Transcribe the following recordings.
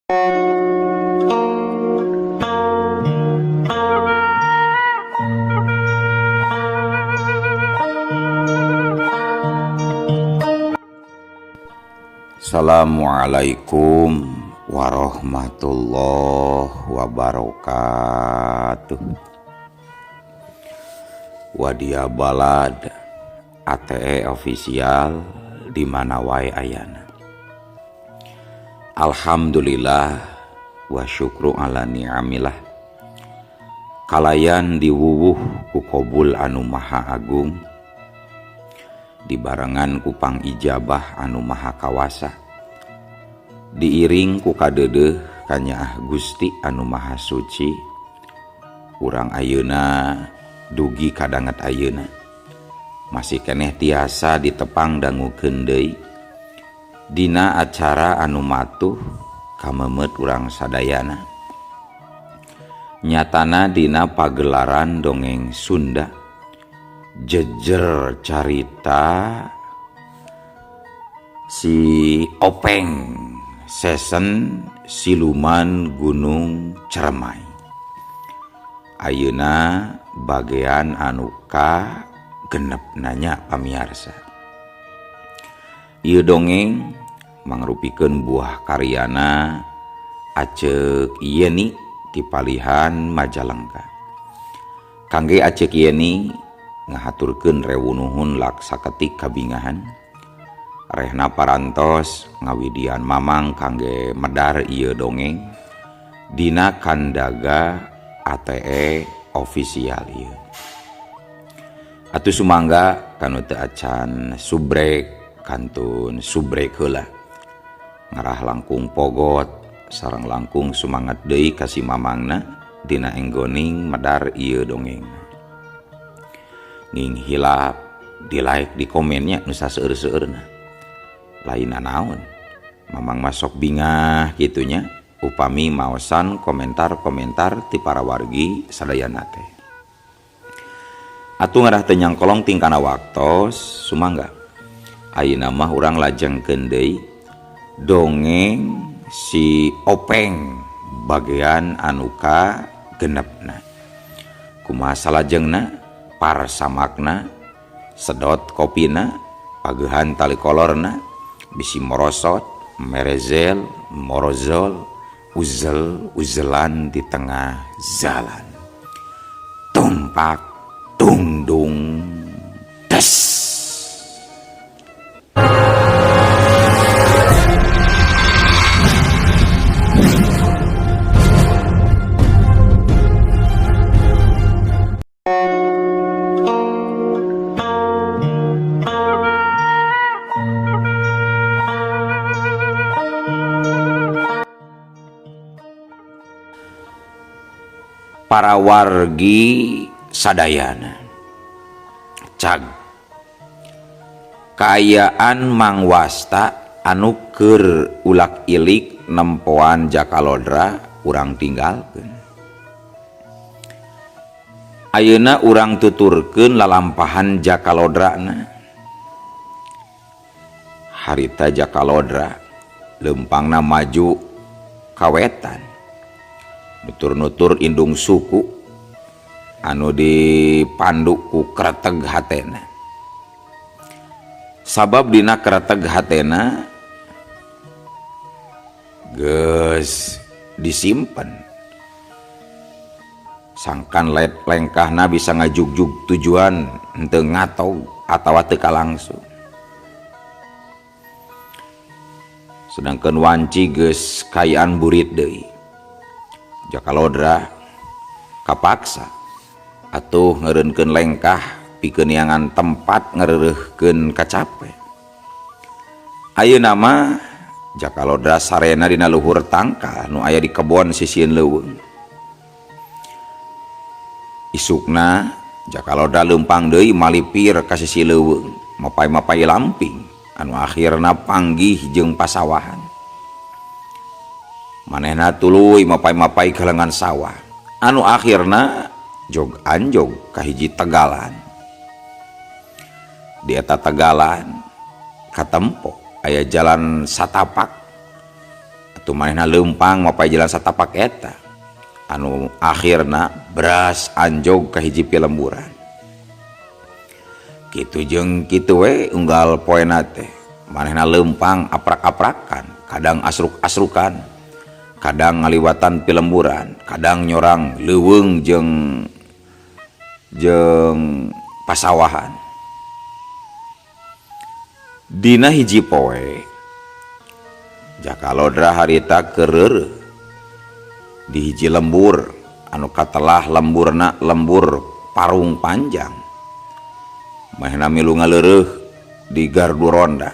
Assalamualaikum warahmatullahi wabarakatuh. Wadia balad ATE official di mana wae ayana. Alhamdulillah wa syukru ala ni'amillah. Kalayan diwuwuh ku qobul anu maha agung, dibarengan ku pang ijabah anu maha kawasa, diiring ku kadeudeuh kanyaah Gusti anu maha suci. Urang ayeuna dugi kadanget ayeuna masih keneh tiasa ditepang dangukeun deui dina acara anu matuh kamemet urang sadayana. Nyatana dina pagelaran dongeng Sunda jejer carita si Openg Sesen Siluman Gunung Ceremai. Ayeuna bagean anu ka genep nanya pamiarsa. Ieu dongeng mangrupikeun buah karyana Aceuk Yeni ti Palihan Majalengka. Kangge Aceuk Yeni ngahaturkeun rewunuhun lak saketik kabingahan. Rehna parantos ngawidian mamang kangge medar ieu dongeng dina kandaga ATE official ieu. Atuh sumangga kanu teu acan subrek kantun subrek heula. Ngarah langkung pogot sareng langkung sumanget deui ka si mamangna dina enggoning medar ieu dongeng. Ning hilap di like di komennya nu saseueur-seueurna. Lain naon, mamang masok bingah gitunya upami maosan komentar-komentar ti para wargi sadayana teh. Atuh ngarah teu nyangkolong tingkana waktos sumangga. Ayeuna mah urang lajengkeun deui dongeng si Openg bagean anu ka genepna. Kumaha salajengna parsamakna sedot kopina pagehan tali kolorna bisi morosot merezel morozol uzel-uzelan di tengah jalan. Tumpak tungdung des. Para wargi sadayana cag kaayaan Mang Wasta anu keur ulak ilik nempoan Jakalodra urang tinggalkeun. Ayeuna urang tuturkeun lalampahan Jakalodrana. Harita Jakalodra leumpangna maju kawetan nutur-nutur indung suku anu dipandu ku kreteg hatena. Sabab dina kreteg hatena geus disimpen sangkan lengkahna bisa ngajugjug tujuan henteu ngatog atawa teu kalangsung. Sedangkan wanci geus kayaan burit deui. Jakalodra kapaksa atuh ngeureunkeun lengkah pikeun neangan tempat ngereureuhkeun kacape. Ayeuna mah Jakalodra sarena dina luhur tangka nu aya di kebon sisieun leuweung. Isukna Jakalodra leumpang deui malipir ka sisi leuweung, mapai-mapai lamping anu akhirna panggih jeung pasawahan. Manehna tuluy mapai-mapai ke lengan sawah anu akhirna jog anjog ka hiji tegalan. Di eta tegalan katempo aya jalan satapak atuh manehna leumpang mapay jalan satapak eta anu akhirna beras anjog ka hiji pilemburan. Kitu jeung kitu we unggal poena teh manehna leumpang aprak-aprakan, kadang asruk-asrukan, kadang ngaliwatan pilemburan, kadang nyorang leuweung jeung pasawahan. Dina hiji poe Jakalodra harita keureureuk di hiji lembur anu katelah lemburna lembur parung panjang. Mahna milu ngaleureuh di gardu ronda.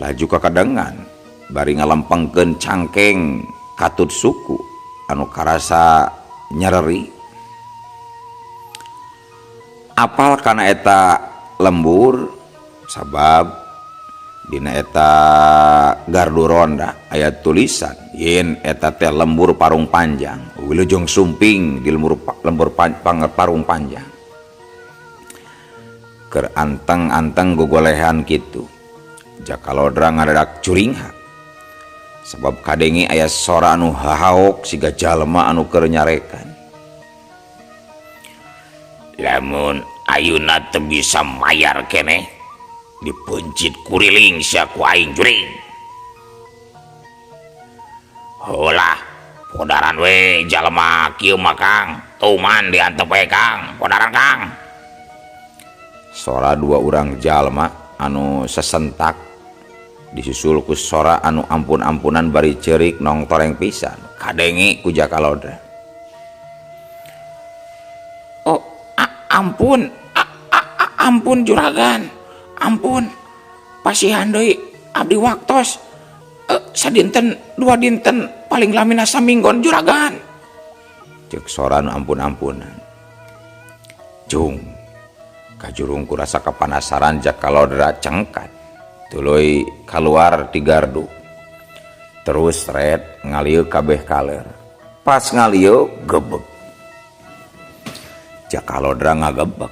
Laju kakadengan bari ngalempengkeun cangkeng katut suku anu karasa nyereri. Apal kana eta lembur sabab dina eta gardu ronda aya tulisan yen eta teh lembur parung panjang, wilujeng sumping di lembur parung panjang. Keur anteng-anteng gogolehan kitu Jakalodra ngadadak curingha sabab kadenge aya sora anu hahaok siga jalma anu keur nyarekan. Lamun ayeuna teu bisa mayar keneh dipencit kuriling sia ku aing juring. Heula podaran we jalma kieu mah Kang, tuman diantep we Kang, podaran Kang. Sora dua urang jalma anu sesentak disusul ku sora anu ampun-ampunan bari ceurik nong toreng pisan kadenge ku Jakalodra. Oh ampun, ampun juragan, ampun pasihan deui abdi waktos sadinten dua dinten paling lamina saminggon juragan. Ceuk sora anu ampun-ampunan. Jung kajurung kurasa kapanasaran Jakalodra cengkat tuluy keluar ti gardu terus red ngalieu kabeh kaler. Pas ngalieu gebeg Jakalodra ngagebeg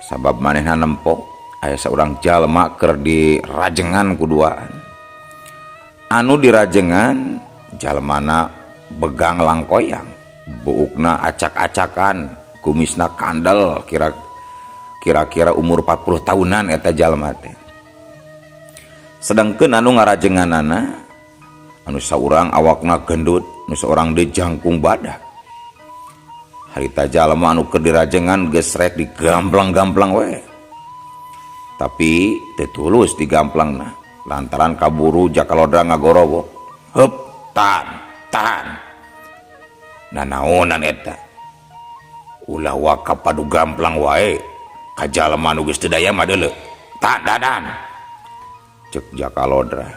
sabab manehna nempok aya saurang jalma keur dirajengan kuduaan. Anu dirajengan jalmana begang langkoyang, buukna acak-acakan, kumisna kandel, kira-kira umur 40 tahunan eta jalma teh. Sedangkeun anu ngarajenganana anu saurang awakna gendut, anu saurang deui jangkung badak. Harita jalma anu keur dirajengan geus rek digamplang-gamplang we. Tapi teu tulus digamplangna lantaran kaburu Jakalodra ngagorowok. Heup, tahan. Nanaonan eta? Ulah waka padu gamplang wae ka jalma anu geus teu daya mah deuleu. Tahan dadan. Cek Jakalodra.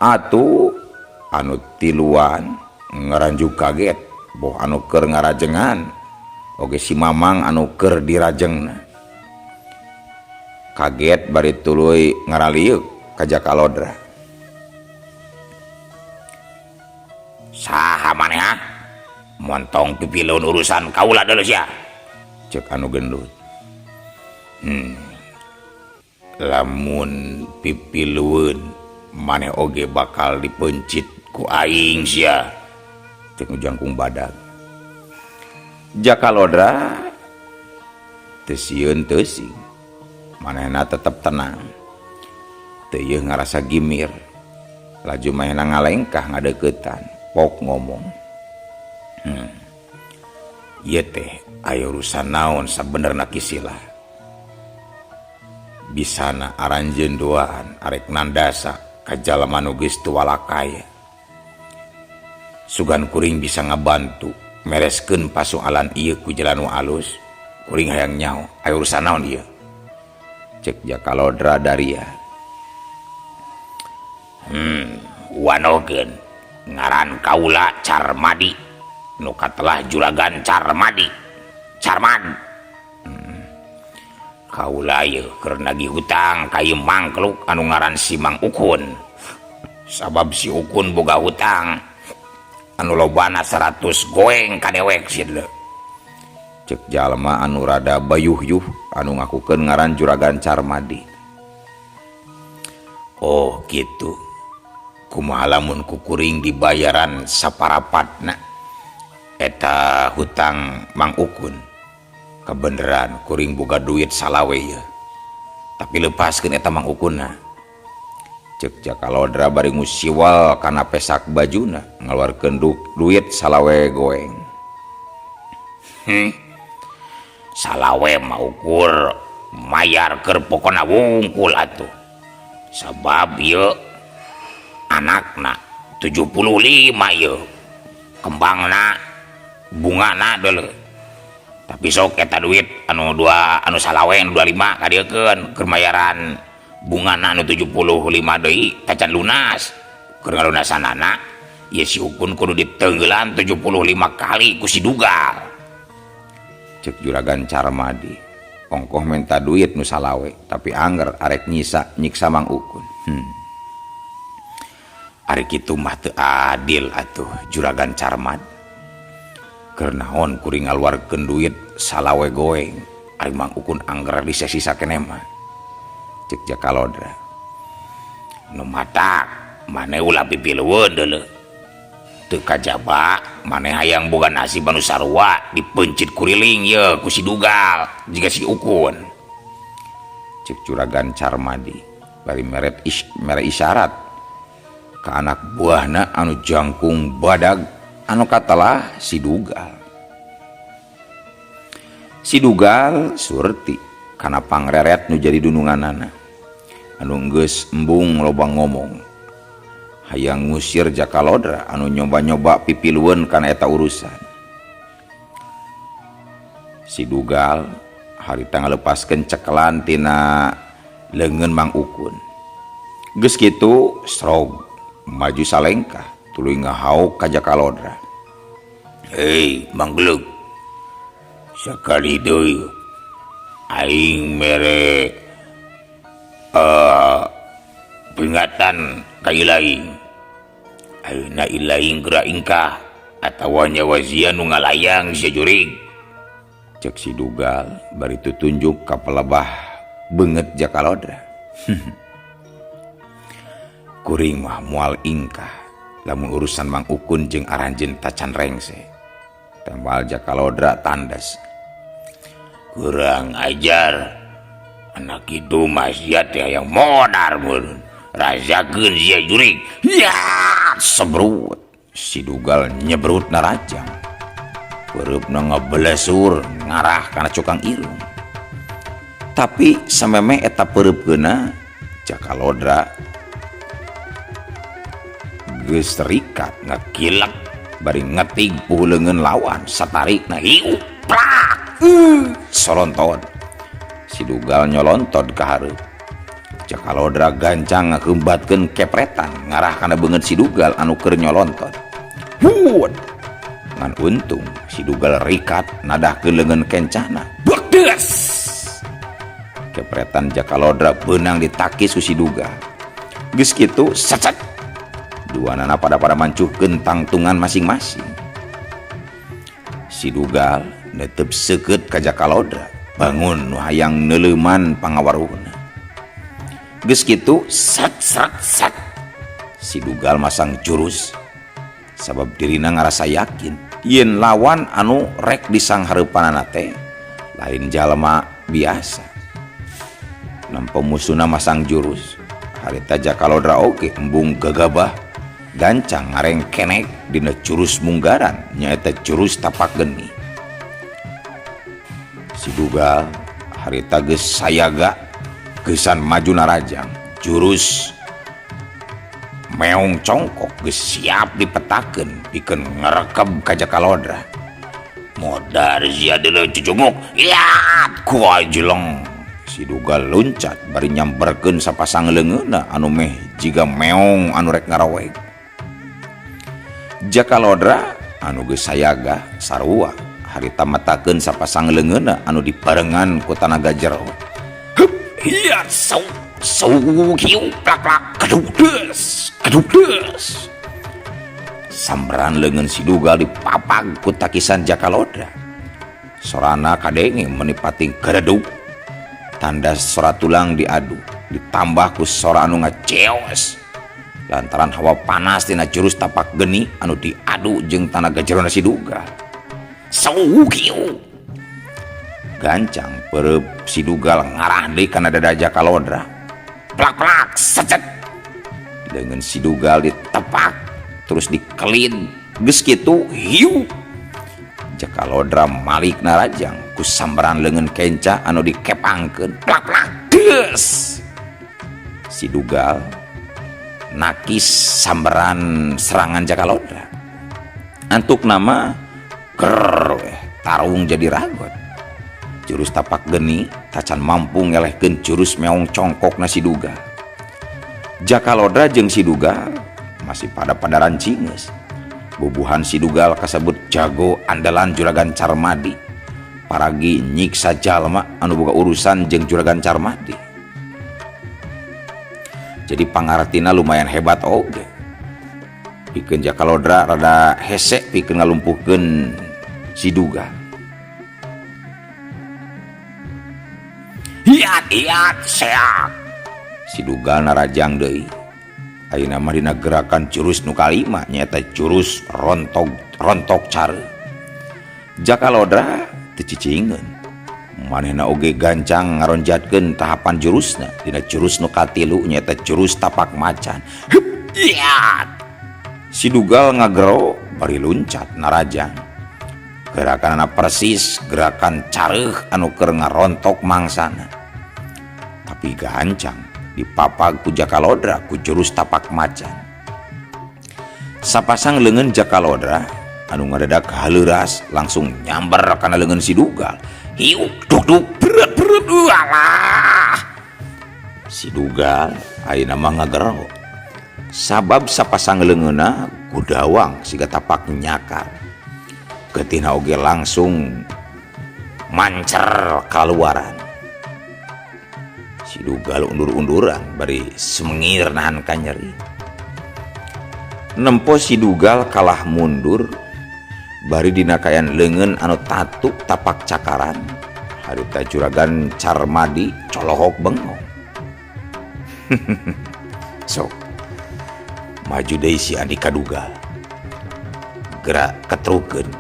Atuh anu tiluan ngaranjuk kaget boh anu keur ngarajengan oge si Mamang anu keur dirajengna. Kaget bari tuluy ngaraliuk ka Jakalodra. Saha maneh ah? Montong pipileun urusan kaula deuleu sia. Cek anu gendut. Lamun pipileun maneh oge bakal dipencit ku aing sia. Cek jangkung badak. Jakalodra teu sieun teusing. Manehna tetep tenang. Teu yeuh ngarasa gimir. Laju manehna ngalengkah ngadeuketan, pok ngomong. Ieu teh aya urusan naon sabenerna kisilah. Bisana aranjeun doaan arek nandasa ka jalma nu geus teu walakaya. Sugan kuring bisa ngabantu mereskeun pasoalan ieu ku jalan nu alus. Kuring hayang nyaho, aya urusan naon ieu? Cek Jakalodra daria. Wanogeun ngaran kaula Carmadi nu katelah juragan Carmadi. Carman. Kaula ieu keur nagih hutang ka ieu mangkluk anu ngaran si Mang Ukun. Sabab si Ukun boga hutang anu lobana 100 goeng ka dewek sidle. Cek jalma anu rada bayuh-yuh anu ngakukeun ngaran juragan Carmadi. Oh gitu. kumaha lamun kukuring dibayaran saparapatna eta hutang Mang Ukun. Kebeneran kuring boga duit salawe ya, tapi lepaskeun eta Mang Ukunna. Cek Jakalodra bari ngusiwal kana pesak bajuna ngaluarkeun duit salawe goeng. Salawe mah ukur mayar keur pokona wungkul atuh. Sabab ieu anakna 75 ieu. Kembangna bungana deuleu. Tapi sok eta duit anu salawe anu 25 kadiekeun keur mayaran bungana anu 75 deui tacan lunas. Keur ngalunasanana ieu si Ukun kudu diteunggelan 75 kali ku si Dugal. Cek Juragan Carmadi, ongkoh minta duit nu salawe tapi angger arek nyiksa Mang Ukun. Ari kitu mah teu adil atuh Juragan Carmadi. Keur naon kuring ngaluarkeun duit salawe goeng ari Mang Ukun angger disisa keneh mah. Cek Jakalodra, nu matak maneh ulah pipileueun deuleu. Teu kajaba maneh hayang boga nasib anu sarua dipencit kuriling ye ku si Dugal jiga si Ukun. Cek Juragan Carmadi bari mere isyarat ka anak buahna anu jangkung badag anu katalah si Dugal. Si Dugal surti kana pangreret nu jadi dununganana anu geus embung loba ngomong hayang ngusir Jakalodra anu nyoba-nyoba pipilueun kana eta urusan. Si Dugal harita ngalepaskeun cekelan tina leungeun Mang Ukun. Geus kitu strog maju salengkah tuluy ngahauk ka Jakalodra. Hei Mang Glug, sakali deui aing mere peringatan ka ilaing. Ayeuna ilaing geura ingkah atawa nyawa sia nu ngalayang sia jurig. Cek si Dugal bari tutunjuk ka pelebah beungeut Jakalodra. Kuring mah moal ingkah lamun urusan Mang Ukun jeung aranjeun tacan rengse. Tembal Jakalodra tandas. Kurang ajar, anak itu mah sia teh hayang modar mun rajakeun sia jurig. Ya, sebrut. Si Dugal nyebrut narajang. Pereupna ngebelesur ngarah kana cukang irung. Tapi sameme eta pereupkeuna Jakalodra geus terikat ngakilak bari ngetig puleungeun lawan satarikna hiu prak solonton. Si Dugal nyolonton ka hareup. Jakalodra gancang ngakeumbatkeun kepretan ngarah kana beungeut si Dugal anu keur nyolonton. Huut. Ngan untung si Dugal rikat nadahkeun leungeun kencana. Bekdes. Kepretan Jakalodra beunang ditakis ku si Dugal. Geus kitu sacet. Duanana pada mancuhkeun tangtungan masing-masing. Si Dugal netep seukeut ka Jakalodra bangun nu hayang neuleuman pangawaruhna. Geus kitu sat. Si Dugal masang jurus sabab dirina ngarasa yakin yen lawan anu rek disanghareupanana teh lain jalma biasa. Nampa musuhna masang jurus, harita Jakalodra oge embung gagabah gancang ngareng kenek dina jurus munggaran nyaeta jurus tapak geni. Si Dugal harita geus sayaga geusan maju narajang jurus meong congkok geus siap dipetakeun pikeun ngarekeb ka Jakalodra. Modar sia deuleu cucunguk ya ku ajleng. Si Dugal loncat bari nyamperkeun sapasang leungeunna anu meh jiga meong anu rek ngaraweg. Jakalodra anu geus sayaga sarua harita matakeun sapasang leungeunna anu diparengan ku tanaga jero. Hup hiat sau hiu plak kedugdes. Samberan leungeun si Dugal dipapag ku takisan Jakalodra. Sorana kadenge menipating garedug. Tanda sora tulang diadu ditambah ku sora anu ngaceos lantaran hawa panas tina jurus tapak geni anu diadu jeung tanaga jerona Sidugal. Saukiu gancang pereup Sidugal ngarah deui kana dada Jakalodra. Plak-plak secet dengan Sidugal ditepak terus dikelin geus kitu hiu Jakalodra malik narajang ku sambaran leungeun kenca anu dikepangkeun. Plak-plak geus Sidugal nakis sambaran serangan Jakalodra. Antuk nama ker tarung jadi ragot. Jurus tapak geni tacan mampu ngelehkeun jurus meong congkokna Sidugal. Jakalodra jeung Sidugal masih pada rancingeus. Bubuhan Sidugal kasebut jago andalan Juragan Carmadi. Paragi nyiksa jalma anu boga urusan jeung Juragan Carmadi. Jadi pangartina lumayan hebat oge. Pikeun Jakalodra rada hese pikeun ngalumpuhkeun Sidugal. Hiat seak. Sidugal narajang deui. Ayeuna mah dina gerakan jurus nu kalima nyaeta jurus rontok care. Jakalodra teu cicingeun. Manehna oge gancang ngaronjatkeun tahapan jurusna. Dina jurus nu katilu nyaeta jurus tapak macan. Hiat. Sidugal ngagero bari luncat narajang. Gerakanna persis gerakan careuh anu keur ngarontok mangsana. Tapi gancang dipapag ku Jakalodra ku jurus tapak macan. Sapasang leungeun Jakalodra anu ngadadak haleuras langsung nyamber kana leungeun Sidugal. Hiu duk berat alah. Sidugal ayeuna mah ngagero. Sabab sapasang leungeunna gudawang siga tapak nyakar. Getina oge langsung mancer kaluaran. Sidugal undur-unduran bari semengir nahan ka nyeri. Nempo Sidugal kalah mundur bari dina kayan leungeun anu tatuk tapak cakaran. Harita Juragan Carmadi colohok bengong. Sok maju deui si Andika Dugal. Gerak ketrukeun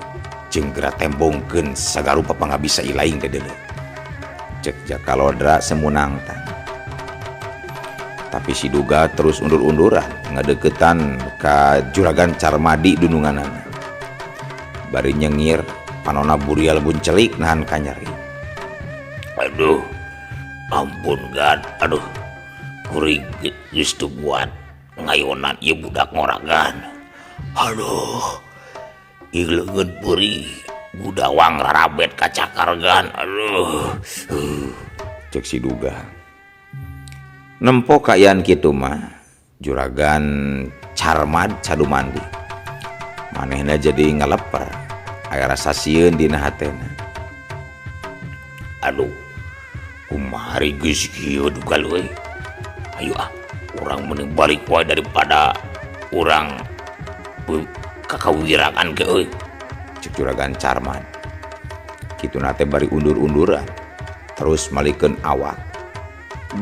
jeung gerak tembongkeun sagarupa pangabisa ilaing dedeuleu. Cek Jakalodra semunang tang. Tapi Sidugal terus undur-unduran ngadeukeutan ka Juragan Carmadi dununganana. Bari nyengir panonna burial buncelik nahan ka nyeri. Aduh, ampun Gad, aduh. Kuring geus teu buat ngayonan ieu budak ngoragan. Aduh. Ieu leungeun peuri gudawang rarabet ka cakargan. Aduh. Cek Sidugal. Nempo kayaan kitu mah Juragan Carmad Cadumandi. Manehna jadi ngaleper. Aya rasa sieun dina hatena. Aduh. Kumari geus kieu Dugal we. Ayo urang mending balik wae daripada urang kakawirangan ke euy. Cek Juragan Carmad. Kitu nate bari undur-unduran. Terus malikeun awak.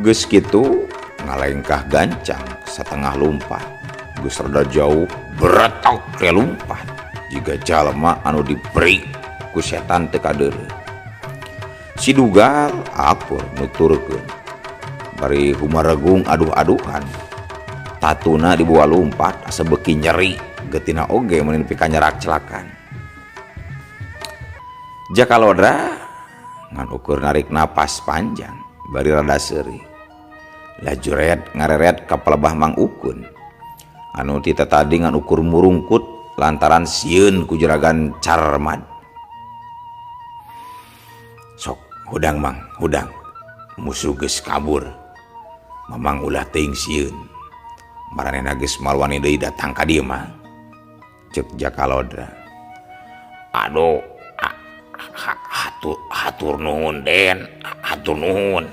Geus kitu ngalengkah gancang satengah lumpat. Geus rada jauh beretok teh lumpat. Jiga jalma anu diberi ku setan teu kadeureuh. Sidugal akur nuturkeun. Bari humaragung aduh-aduhan. Tatuna dibawa lumpat asa beuki nyeri. Getina oge mun nepi ka nyerak celakan. Jakalodra ngan ukur narik napas panjang bari rada seuri. Lajuret ngareret ka pelebah Mang Ukun. Anu ti tadi ngan ukur murungkut lantaran sieun ku Juragan Carmad. Sok hudang Mang, hudang. Musuh geus kabur. Mamang ulah teuing sieun. Maranehna geus malwani deui datang ka dieu mah. Cek Jakalodra. Aduh, hatur nuhun Den, hatur nuhun.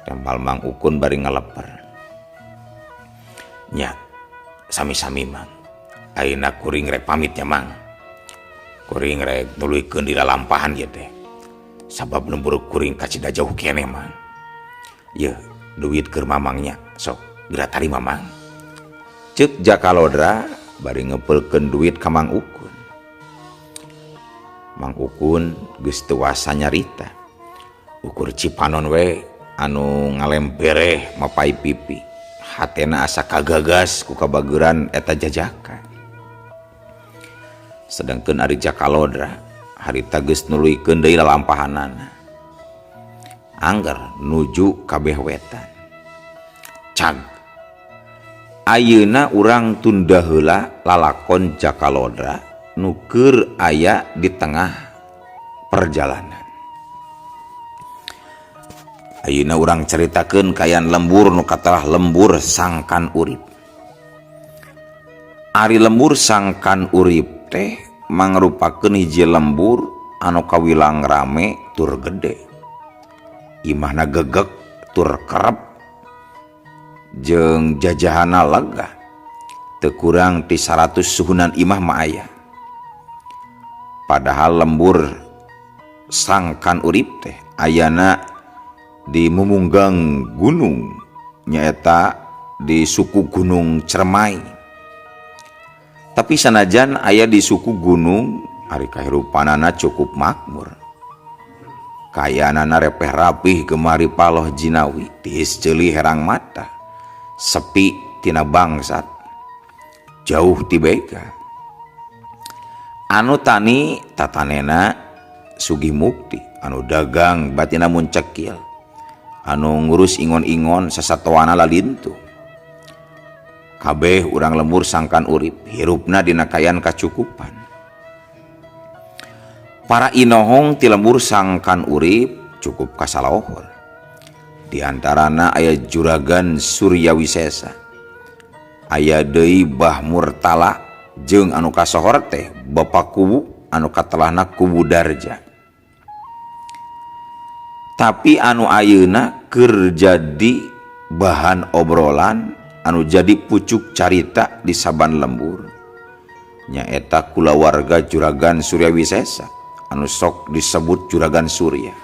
Tembal Mang Ukun bari ngaleper. Nya, sami-sami Mang. Ayeuna kuring rek pamit nya Mang. Kuring rek nuluykeun di lalampahan ieu teh. Sabab lembur kuring ka cida jauh keneh Mang. Ye, duit keur mamangnya. Sok, geura tarima Mang. Ceuk Jakalodra bari ngepelkeun duit ka Mang Ukun. Mang Ukun geus teu wasa nyarita. Ukur Cipanon we anu ngalempereh mapai pipi. Hatena asa kagagas ku kabageuran eta jajakan. Sedangkeun ari Jakalodra harita geus nuluykeun deui lalampahanana. Angger nuju kabeh wetan. Cag ayeuna urang tunda heula lalakon Jakalodra nu keur aya di tengah perjalanan. Ayeuna urang caritakeun kayan lembur nu katelah lembur sangkan urip. Ari lembur sangkan urip teh mangrupakeun hiji lembur anu kawilang rame tur gede. Imahna gegek tur kerep jeung jajahana lega. Teu kurang ti 100 suhunan imah mah aya. Padahal lembur sangkan urip teh ayana di mumunggang gunung nyaeta di suku Gunung Cermai. Tapi sanajan aya di suku gunung ari kahirupanana cukup makmur. Kayaanana repeh rapih gemari paloh jinawi tiis ceuli herang mata. Sepi tina bangsat. Jauh ti beka. Anu tani tatanena sugih mukti, anu dagang batina mun cekil. Anu ngurus ingon-ingon sasatoana lalintu. Kabeh urang lembur sangkan urip hirupna dina kayan kacukupan. Para inohong ti lembur sangkan urip cukup kasalohor. Di antarana aya Juragan Suryawisesa. Aya deui Bah Murtala jeung anu kasohor teh Bapak Kubu anu katelahna Kubu Darja. Tapi anu ayeuna keur jadi bahan obrolan anu jadi pucuk carita di saban lembur nyaeta kulawarga Juragan Suryawisesa anu sok disebut Juragan Surya.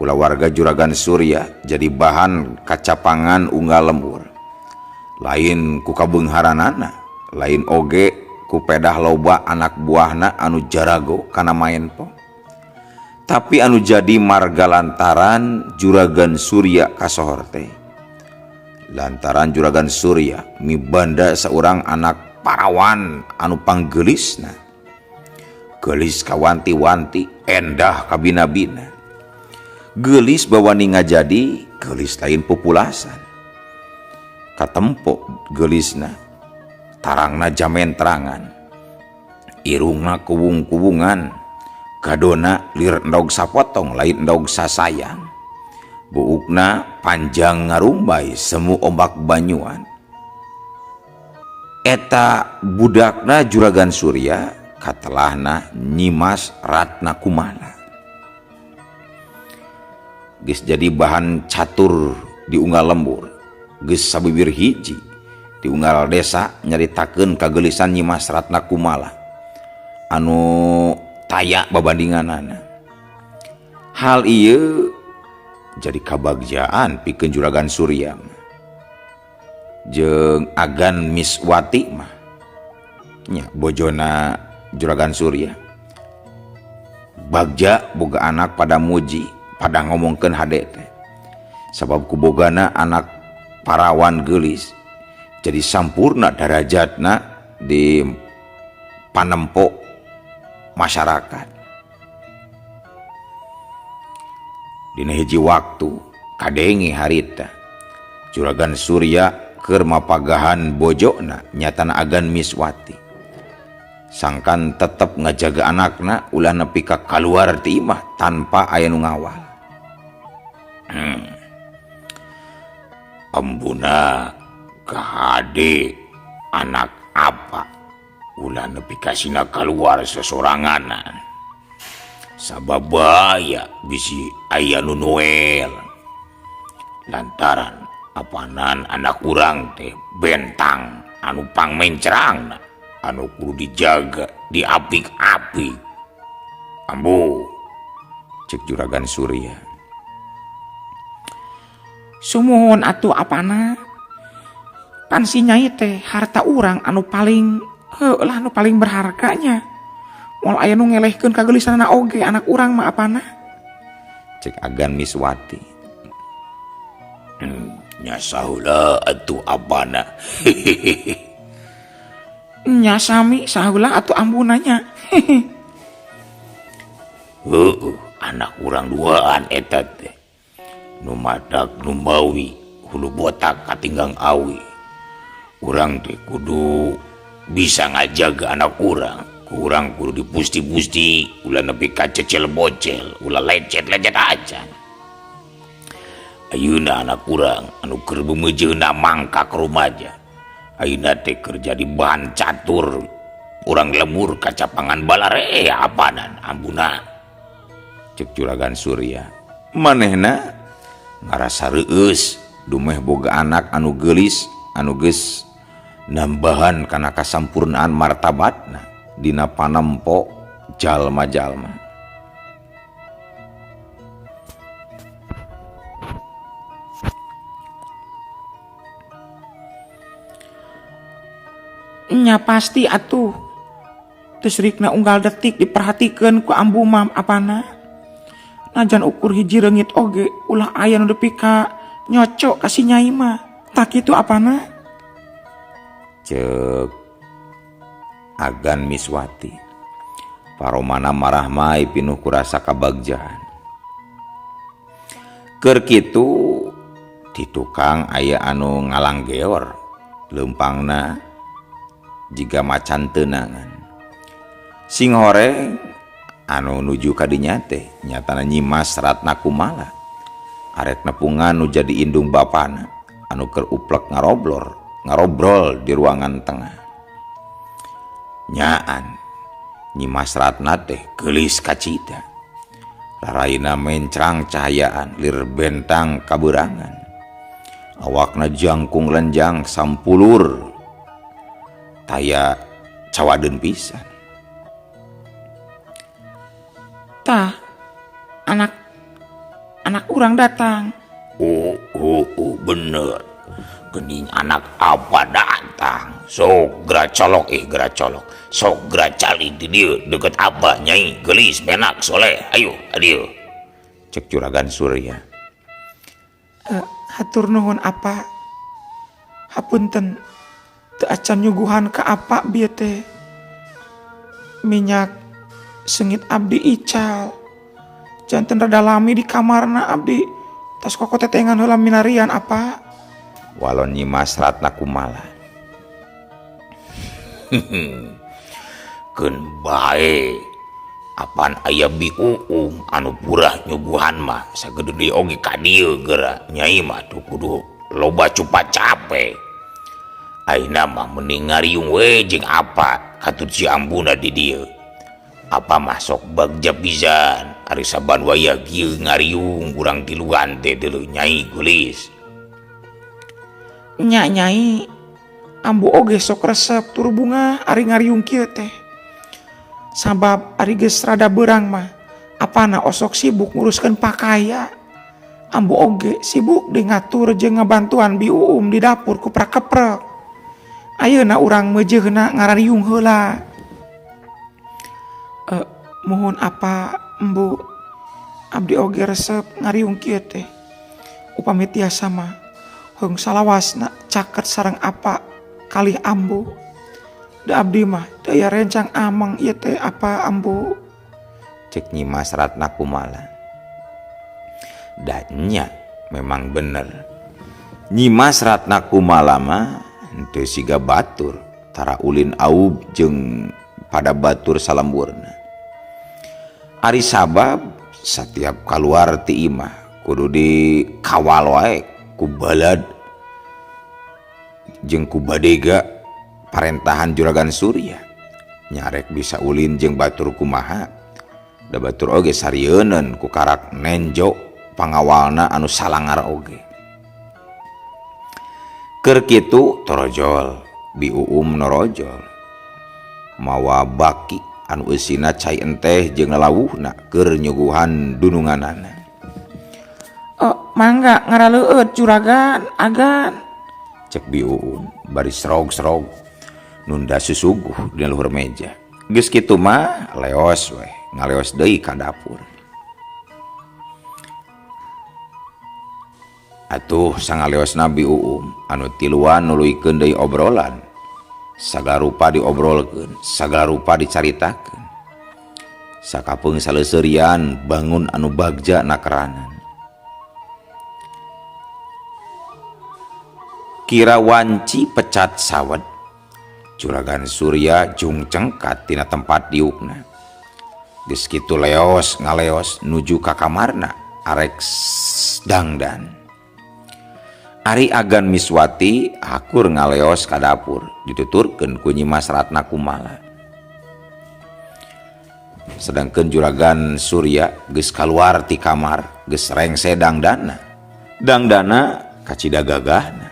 Kulawarga Juragan Surya jadi bahan kacapangan unggal lembur. Lain ku kabeungharanana, lain oge ku pedah loba anak buahna anu jarago kana main po. Tapi anu jadi marga lantaran Juragan Surya kasohor teh. Lantaran Juragan Surya mibanda seorang anak parawan anu panggelisna. Gelis kawanti-wanti, endah kabina-bina. Gelis bawani ngajadi, gelis lain populasan. Katempo gelisna, tarangna jamen terangan. Irungna kuwung-kuwungan. Gadona lir endog sapotong lain endog sasayang. Buukna panjang ngarumbay semu ombak banyuan. Eta budakna Juragan Surya katelahna Nyimas Ratna Kumala. Geus jadi bahan catur di unggal lembur. Geus sabibir hiji di unggal desa nyaritakeun kagelisan Nyimas Ratna Kumala anu taya babandinganana. Hal ieu jadi kabagjaan pikeun Juragan Surya jeung Agan Miswati mah nya bojona Juragan Surya. Bagja boga anak pada muji pada ngomongkeun hade teh sabab kubogana anak parawan geulis jadi sampurna darajatna di panempo masyarakat. Dina hiji waktu kadenge harita Juragan Surya keur mapagahan bojona nyatana Agan Miswati. Sangkan tetep ngajaga anakna ulah nepi ka kaluar ti imah tanpa aya nu ngawal. Embuna kahade anak apa ulah nepi kasina kaluar sesoranganan. Sababaya bisi aya nu noel. Lantaran apanan anak urang teh bentang anu pangmencerangna anu kudu dijaga diapik-apik. Ambo cek Juragan Surya. Sumuhun atuh apana? pan si Nyai teh harta urang anu paling anu paling berharganya. Moal aya nu ngelehkeun kageulisanna oge anak urang mah apana? Cek Agan Miswati. Nya saheula atuh apana. Nya sami saheula atuh ambunanya. Anak urang duaan eta teh. Nu madak nu mawi, hulu botak katinggang awi. Urang teh kudu bisa ngajaga anak urang. Urang kudu dipusti-pusti, ulah nepi ka cecel bocel, ulah lecet-lecet acan. Ayeuna anak urang anu keur beumeujeuna mangkak rumaja. Ayeuna teh keur jadi bahan catur. Urang lemur ka capangan balarea apanan ambuna. Cek Juragan Surya. Manehna ngarasa reueus dumeh boga anak anu geulis anu geus nambahan kana kasampurnaan martabatna dina panempo jalma-jalma. Nya pasti atuh. Terus rikna unggal detik diperhatikeun ku ambu mam apana? Najan ukur hiji reungit oge ulah aya nu depi ka nyocok ka si Nyai mah. Tak kitu apana? Cek Agan Miswati. Paromana marah mai pinuh kurasa kabagjahan. Keur kitu di tukang aya anu ngalanggeor leumpangna jiga macan teunangan. Sing horeng anu nuju ka dinya teh nyatana Nyimas Ratna Kumala. Arek nepungan nu jadi indung bapana anu keur uplek ngarobrol di ruangan tengah. Nyaan Nyimas Ratna teh geulis kacida. Raraina mencrang cahayaan lir bentang kaberangan. Awakna jangkung lenjang sampulur. Taya cawadeun pisan. Tah, anak urang datang. Bener. Geuning anak apa datang. Sok geura colok geura colok. Sok geura cali di dieu deket abah Nyai geulis benak soleh. Ayo adieu. Cek Juragan Surya. Hatur nuhun apa? Hapunten teu acan nyuguhan ka apa bieu teh. Minyak sengit abdi ical. Janten rada lami di kamarna abdi. Tas koko tetengan heula minarian apa? Walon Nyimas Ratna Kumala. Keun bae. Apan aya biuung anu purah nyuguhan mah sagede oge ka dieu geura Nyai mah tuh kudu loba cupa cape. Ayeuna mah mending ngariung we jeung apa katut si ambuna di dieu. Apa masuk bagja pisan ari saban waya kieu ngariung urang tiluan teh deuleu Nyai geulis. Nya Nyai, ambu oge sok resep tur bunga ari ngariung kieu teh. Sabab ari geus rada beurang mah apana osok sibuk nguruskeun pakaya. Ambu oge sibuk di ngatur jeung ngabantuan biuum di dapur ku prakeprek. Ayeuna urang meujeuna ngariung heula. Mohon apa embu abdi oge resep ngariung kieu teh. Upami tiasa mah heung salawasna caket sareng apa kalih ambu. Da abdi mah daya rencang amang ieu teh apa ambu. Cek Nyimas Ratna Kumala. Danya memang bener. Nyimas Ratna Kumala mah henteu siga batur tara ulin aub jeung pada batur salamburna. Ari sabab setiap kaluar ti imah kudu dikawal wae ku balad jeung ku badega parentahan Juragan Surya. Nyarek bisa ulin jeung batur kumaha. Da batur oge sarieun ku karak nenjo pangawalna anu salangar oge. Keur kitu torojol biuum norojol. Mawa baki anu eusina cai enteh jeung lalawuhna keur nyuguhan dununganana. Mangga ngaraleueut Juragan, Agan. cek biuum bari serog-serog nunda susuguh di luhur meja. Geus kitu mah leos we, ngaleos deui ka dapur. Atuh sangaleos Nabi Uum anu tiluan nuluykeun deui obrolan. Sagala rupa diobrolkeun, sagala rupa dicaritakeun. Sakapeung saleuseurian bangun anu bagja nakeranan. Kira wanci pecat sawed. Juragan Surya jung cengkat tina tempat diukna. Geus kitu leos ngaleos nuju ka kamarna arek dangdan. Ari agan Miswati hakur ngaleos ka dapur dituturkeun ku Nyi Mas Ratna kumala. Sedangkeun Juragan Surya geus kaluar ti kamar geus rengse dangdana. Dangdana kacida gagahna.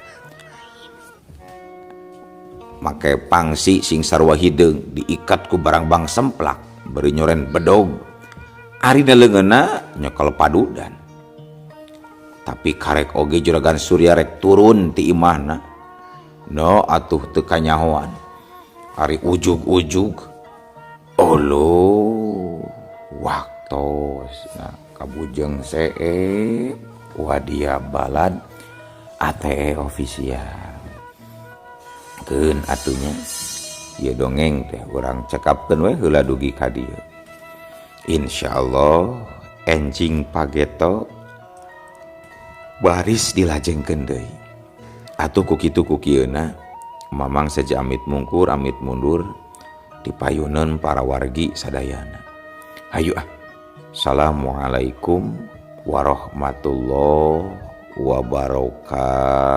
Make pangsi sing sarua hideung diikat ku barang bang semplak beri nyoren bedog. Ari leungeunna nyekel padudan. Tapi karek oge Juragan Surya rek turun ti imahna. No atuh teu kanyahoan. Ari ujug-ujug. Olo waktos nah kabujeng see wadia balad ATE official. Keun atunya. Ieu dongeng teh urang cekapkeun we heula dugi ka dieu. Insyaallah enjing pageto baris dilajengkeun deui. Atuh ku kitu ku kieuna mamang saja amit mungkur amit mundur dipayuneun para wargi sadayana. Hayu ah. Assalamualaikum warahmatullahi wabarakatuh.